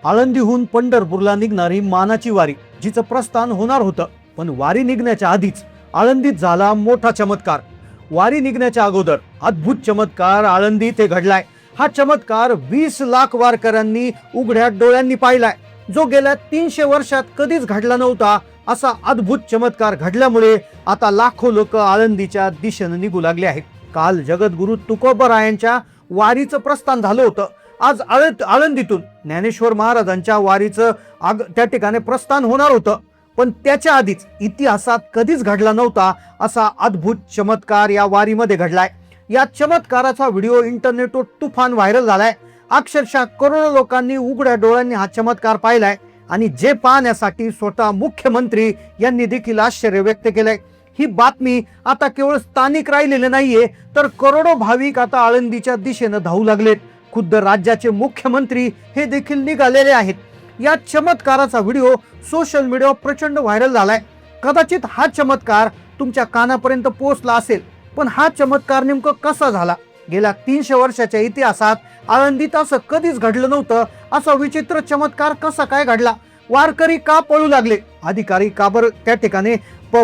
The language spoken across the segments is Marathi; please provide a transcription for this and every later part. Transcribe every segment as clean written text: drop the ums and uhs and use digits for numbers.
आळंदीहून पंढरपूरला निघणारी मानाची वारी, जिचं प्रस्थान होणार होतं, पण वारी निघण्याच्या आधीच आळंदीत झाला मोठा चमत्कार. वारी निघण्याच्या अगोदर अद्भुत चमत्कार आळंदीत घडलाय. हा चमत्कार 20 लाख वारकऱ्यांनी उघड्या डोळ्यांनी पाहिलाय, जो गेल्या 300 वर्षात कधीच घडला नव्हता. असा अद्भुत चमत्कार घडल्यामुळे आता लाखो लोक आळंदीच्या दिशेने निघू लागले आहेत. काल जगद्गुरु तुकोबारायांच्या वारीचं प्रस्थान झालं होतं. आज आळंदीतून ज्ञानेश्वर महाराजांच्या वारीचं त्या ठिकाणी प्रस्थान होणार होतं, पण त्याच्या आधीच इतिहासात कधीच घडला नव्हता असा अद्भुत चमत्कार या वारीमध्ये घडलाय. या चमत्काराचा व्हिडिओ इंटरनेटवर तुफान व्हायरल झालाय. अक्षरशः करोडो लोकांनी उघड्या डोळ्यांनी हा चमत्कार पाहिलाय आणि जे पाहण्यासाठी स्वतः मुख्यमंत्री यांनी देखील आश्चर्य व्यक्त केलंय. ही बातमी आता केवळ स्थानिक राहिलेली नाहीये, तर करोडो भाविक आता आळंदीच्या दिशेने धावू लागलेत. खुद्द राज्याचे मुख्यमंत्री हे देखील निघालेले आहेत. या चमत्काराचा व्हिडिओ सोशल मीडियावर प्रचंड व्हायरल झालाय. कदाचित हा चमत्कार तुमच्या कानापर्यंत पोहोचला असेल, पण हा चमत्कार नेमकं कसा झाला? गेल्या 300 वर्षाच्या इतिहासात आळंदीत असं कधीच घडलं नव्हतं. असा विचित्र चमत्कार कसा काय घडला? वारकरी का पळू लागले? अधिकारी का बरं त्या ठिकाणी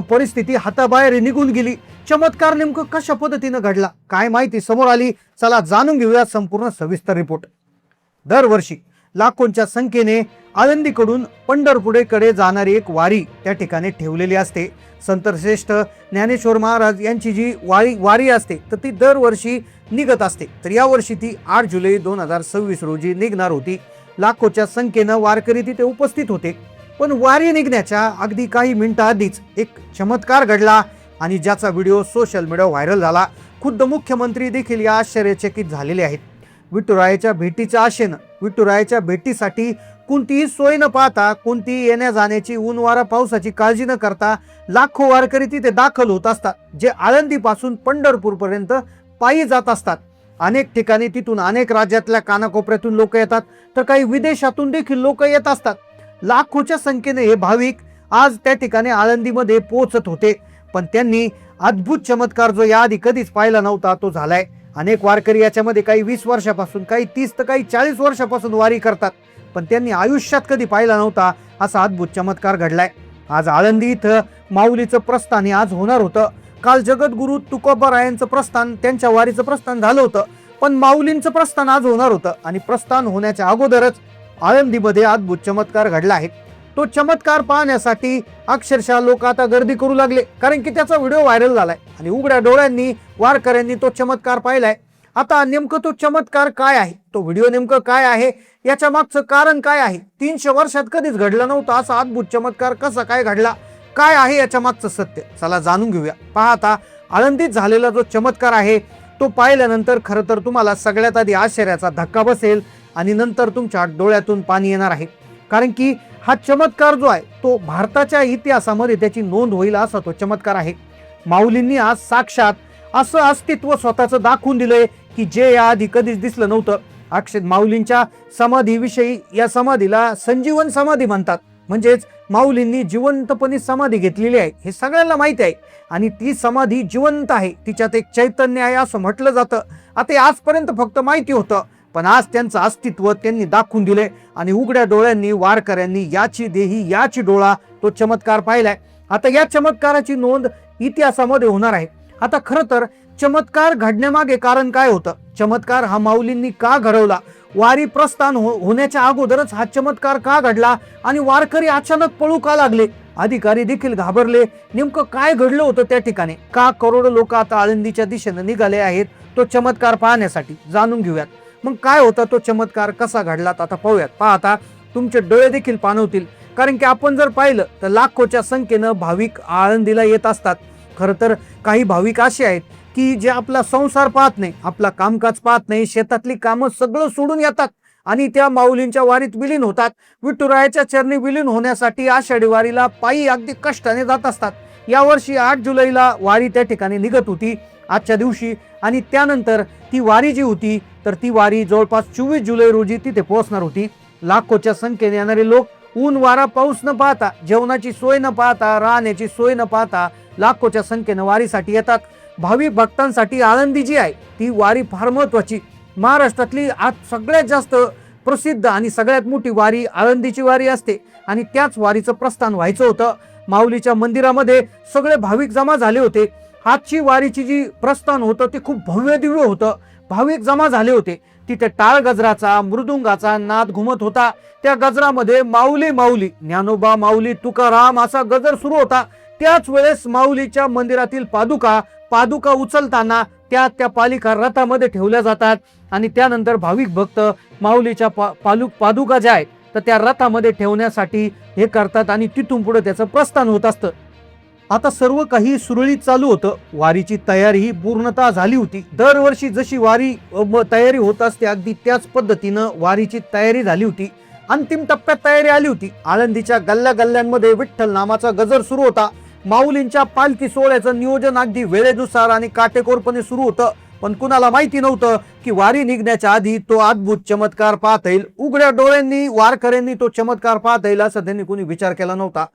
परिस्थिती हाताबाहेर निघून गेली? चमत्कार नेमकं कशा पद्धतीनं घडला? काय माहिती समोर आली? चला जाणून घेऊया संपूर्ण सविस्तर रिपोर्ट. दरवर्षी लाखोंच्या संख्येने आळंदीकडून पंढरपूरकडे जाणारी एक वारी त्या ठिकाणी ठेवलेली असते. संतश्रेष्ठ ज्ञानेश्वर महाराज यांची जी वारी असते तर ती दरवर्षी निघत असते. तर या वर्षी ती 8 जुलै 2026 रोजी निघणार होती. लाखोच्या संख्येनं वारकरी तिथे उपस्थित होते. पण वारी निघण्याच्या अगदी काही मिनिटं आधीच एक चमत्कार घडला आणि ज्याचा व्हिडिओ सोशल मीडियावर व्हायरल झाला. खुद्द मुख्यमंत्री देखील या आश्चर्यचकित झालेले आहेत. विठुरायाच्या भेटीच्या आशेनं, विठुरायाच्या भेटीसाठी कोणतीही सोय न पाहता, कोणतीही येण्या जाण्याची ऊन वारा पावसाची काळजी न करता लाखो वारकरी तिथे दाखल होत असतात, जे आळंदीपासून पंढरपूर पर्यंत पायी जात असतात. अनेक ठिकाणी तिथून अनेक राज्यातल्या कानाकोपऱ्यातून लोक येतात, तर काही विदेशातून देखील लोक येत असतात. लाखोच्या संख्येने हे भाविक आज त्या ठिकाणी आळंदीमध्ये पोहोचत होते. पण त्यांनी अद्भुत चमत्कार जो याआधी कधीच पाहिला नव्हता तो झालाय. अनेक वारकरी याच्यामध्ये काही 20 वर्षापासून, काही 30 तर काही 40 वर्षापासून वारी करतात, पण त्यांनी आयुष्यात कधी पाहिला नव्हता असा अद्भुत चमत्कार घडलाय. आज आळंदी इथं माऊलीचं प्रस्थान हे आज होणार होतं. काल जगद्गुरु तुकोबारायांचं प्रस्थान, त्यांच्या वारीचं प्रस्थान झालं होतं, पण माऊलींचं प्रस्थान आज होणार होतं. आणि प्रस्थान होण्याच्या अगोदरच आळंदीमध्ये अद्भुत चमत्कार घडला आहे. तो चमत्कार पाहण्यासाठी अक्षरशः लोक आता गर्दी करू लागले, कारण की त्याचा व्हिडिओ व्हायरल झालाय आणि उघड्या डोळ्यांनी वारकऱ्यांनी तो चमत्कार पाहिलाय. आता नेमकं तो चमत्कार काय आहे, तो व्हिडिओ नेमकं काय आहे, याच्या मागचं कारण काय आहे? 300 वर्षात कधीच घडलं नव्हतं असा अद्भुत चमत्कार कसा काय घडला? काय आहे याच्या मागचं सत्य? चला जाणून घेऊया. पहा, आता आळंदीत झालेला जो चमत्कार आहे तो पाहिल्यानंतर खरं तर तुम्हाला सगळ्यात आधी आश्चर्याचा धक्का बसेल आणि नंतर तुमच्या डोळ्यातून पाणी येणार आहे. कारण की हा चमत्कार जो आहे तो भारताच्या इतिहासामध्ये त्याची नोंद होईल असा तो चमत्कार आहे. माऊलींनी आज साक्षात असं अस्तित्व स्वतःचं दाखवून दिलंय की जे याआधी कधीच दिसलं नव्हतं. अक्षय माऊलींच्या समाधीविषयी, या समाधीला संजीवन समाधी म्हणतात, म्हणजेच माऊलींनी जिवंतपणे समाधी घेतलेली आहे हे सगळ्यांना माहिती आहे. आणि ती समाधी जिवंत आहे, तिच्यात एक चैतन्य आहे असं म्हटलं जातं. आता आजपर्यंत फक्त माहिती होतं, पण आज त्यांचं अस्तित्व त्यांनी दाखवून दिले आणि उघड्या डोळ्यांनी वारकऱ्यांनी याची देही याची डोळा तो चमत्कार पाहिलाय. आता या चमत्काराची नोंद इतिहासामध्ये होणार आहे. आता खरं तर चमत्कार घडण्यामागे कारण काय होतं? चमत्कार हा माऊलींनी का घडवला? वारी प्रस्थान होण्याच्या अगोदरच हा चमत्कार का घडला? आणि वारकरी अचानक पळू का लागले? अधिकारी देखील घाबरले. नेमकं काय घडलं होतं त्या ठिकाणी? का करोडो लोक आता आळंदीच्या दिशेने निघाले आहेत तो चमत्कार पाहण्यासाठी? जाणून घेऊयात मग काय होता तो चमत्कार, कसा घडला आता पाहूयात. पहा, आता तुमचे डोळे देखील पाणवतील, कारण की आपण जर पाहिलं तर लाखोच्या संख्येनं भाविक आळंदीला येत असतात. खरं तर काही भाविक असे आहेत की जे आपला संसार पाहत नाही, आपला कामकाज पाहत नाही, शेतातली कामं सगळं सोडून येतात आणि त्या माऊलींच्या वारीत विलीन होतात. विठुरायाच्या चरणी विलीन होण्यासाठी आषाढी वारीला पायी अगदी कष्टाने जात असतात. यावर्षी 8 जुलैला वारी त्या ठिकाणी निघत होती आजच्या दिवशी, आणि त्यानंतर ती वारी जी होती तर ती वारी जवळपास 24 जुलै रोजी तिथे पोहोचणार होती. लाखोच्या संख्येने येणारे लोक ऊन वारा पाऊस न पाहता, जेवणाची सोय न पाहता, राहण्याची सोय न पाहता लाखोच्या संख्येने वारीसाठी येतात. भाविक भक्तांसाठी आळंदी जी आहे ती वारी फार महत्वाची. महाराष्ट्रातली आज सगळ्यात जास्त प्रसिद्ध आणि सगळ्यात मोठी वारी आळंदीची वारी असते आणि त्याच वारीचं प्रस्थान व्हायचं होतं. माऊलीच्या मंदिरामध्ये सगळे भाविक जमा झाले होते. आजची वारीची जी प्रस्थान होतं ते खूप भव्य दिव्य होतं. भाविक जमा झाले होते. तिथे टाळ गजराचा मृदुंगाचा नाद घुमत होता. त्या गजरामध्ये माऊली माऊली ज्ञानोबा माऊली तुकाराम असा गजर सुरू होता. त्याच वेळेस माऊलीच्या मंदिरातील पादुका उचलताना त्या पालिका रथामध्ये ठेवल्या जातात आणि त्यानंतर भाविक भक्त माऊलीच्या पादुका ज्या आहेत तर त्या रथामध्ये ठेवण्यासाठी हे करतात आणि तिथून पुढे त्याचं प्रस्थान होत असतं. आता सर्व काही सुरळीत चालू होतं. वारीची तयारी ही पूर्णतः झाली होती. दरवर्षी जशी वारी तयारी होत असते अगदी त्याच पद्धतीनं वारीची तयारी झाली होती. अंतिम टप्प्यात तयारी आली होती. आळंदीच्या गल्ल्या गल्ल्यांमध्ये विठ्ठल नामाचा गजर सुरू होता. माऊलींच्या पालखी सोहळ्याचं नियोजन अगदी वेळेनुसार आणि काटेकोरपणे सुरू होतं. पण कुणाला माहिती नव्हतं की वारी निघण्याच्या आधी तो अद्भुत चमत्कार पाहता येईल. उघड्या डोळ्यांनी वारकऱ्यांनी तो चमत्कार पाहता येईल असं त्यांनी कोणी विचार केला नव्हता.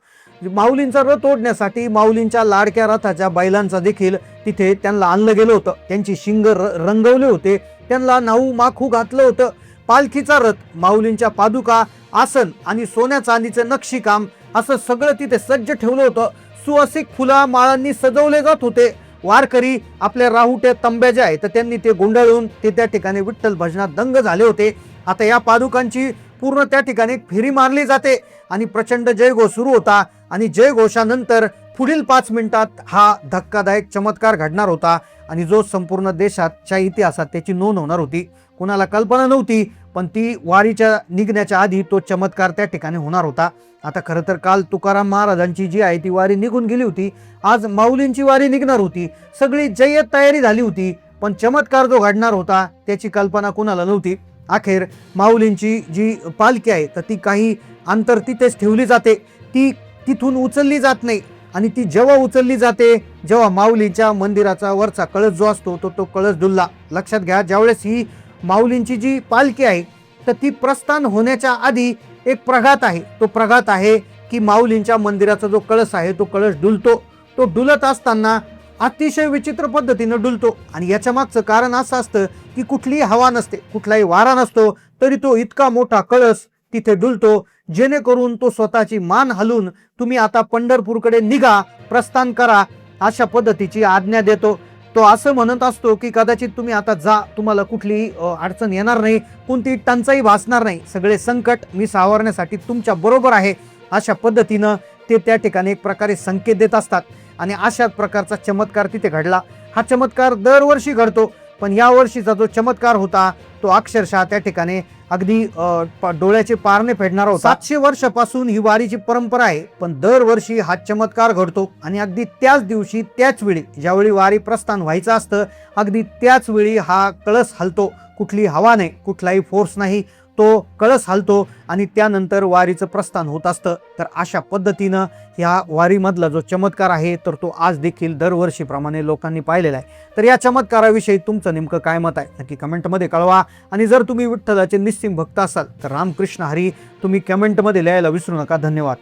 माऊलींचा रथ ओढण्यासाठी माऊलींच्या लाडक्या रथाच्या बैलांचा देखील तिथे त्यांना आणलं गेलं होतं. त्यांची शिंग रंगवले होते. त्यांना नाऊ माखू घातलं होतं. पालखीचा रथ, माऊलींच्या पादुका, आसन आणि सोन्या चांदीचं नक्षीकाम असं सगळं तिथे सज्ज ठेवलं होतं. सुवासिक फुला माळांनी सजवले जात होते. वारकरी आपल्या राहुट्या तंब्या ज्या आहेत तर त्यांनी ते गुंडाळून ते त्या ठिकाणी विठ्ठल भजनात दंग झाले होते. आता या पादुकांची पूर्ण त्या ठिकाणी फेरी मारली जाते आणि प्रचंड जयघोष सुरू होता आणि जयघोषानंतर पुढील 5 मिनिटात हा धक्कादायक चमत्कार घडणार होता आणि जो संपूर्ण देशाच्या इतिहासात त्याची नोंद होणार होती. कुणाला कल्पना नव्हती पण ती वारीच्या निघण्याच्या आधी तो चमत्कार त्या ठिकाणी होणार होता. आता खरं तर काल तुकाराम महाराजांची जी आहे ती वारी निघून गेली होती. आज माऊलींची वारी निघणार होती. सगळी जय्यत तयारी झाली होती पण चमत्कार जो घडणार होता त्याची कल्पना कुणाला नव्हती. अखेर माऊलींची जी पालखी आहे तर ती काही अंतर तिथेच ठेवली जाते. ती तिथून उचलली जात नाही आणि ती जेव्हा उचलली जाते जेव्हा माऊलीच्या मंदिराचा वरचा कळस जो असतो तो कळस डुलला. लक्षात घ्या, ज्यावेळेस ही माऊलींची जी पालखी आहे तर ती प्रस्थान होण्याच्या आधी एक प्रघात आहे. तो प्रघात आहे की माऊलींच्या मंदिराचा जो कळस आहे तो कळस डुलतो. तो डुलत असताना अतिशय विचित्र पद्धतीने डुलतो आणि याच्या मागचं कारण असं असतं की कुठलीही हवा नसते, कुठलाही वारा नसतो, तरी तो इतका मोठा कळस तिथे डुलतो जेणेकरून तो स्वतःची मान हलून तुम्ही आता पंढरपूरकडे निघा, प्रस्थान करा अशा पद्धतीची आज्ञा देतो. तो असं म्हणत असतो की कदाचित तुम्ही आता जा, तुम्हाला कुठलीही अडचण येणार नाही, कोणती टंचाई भासणार नाही, सगळे संकट मी सावरण्यासाठी तुमच्या बरोबर आहे अशा पद्धतीनं ते त्या ठिकाणी एक प्रकारे संकेत देत असतात आणि अशाच प्रकारचा चमत्कार तिथे घडला. हा चमत्कार दरवर्षी घडतो पण या वर्षीचा जो चमत्कार होता तो अक्षरशः त्या ठिकाणी अगदी डोळ्याचे पारणे फेडणारा होता. 700 वर्षापासून ही वारीची परंपरा आहे पण दरवर्षी हा चमत्कार घडतो आणि अगदी त्याच दिवशी त्याच वेळी ज्यावेळी वारी प्रस्थान व्हायचं असतं अगदी त्याच वेळी हा कळस हलतो. कुठली हवा नाही, कुठलाही फोर्स नाही, तो कळस हलतो आणि त्यानंतर वारीचं प्रस्थान होत असतं. तर अशा पद्धतीनं ह्या वारीमधला जो चमत्कार आहे तर तो आज देखील दरवर्षीप्रमाणे लोकांनी पाहिलेला आहे. तर या चमत्काराविषयी तुमचं नेमकं काय मत आहे नक्की कमेंटमध्ये कळवा आणि जर तुम्ही विठ्ठलाचे निस्सिम भक्त असाल तर रामकृष्ण हरी तुम्ही कमेंटमध्ये लिहायला विसरू नका. धन्यवाद.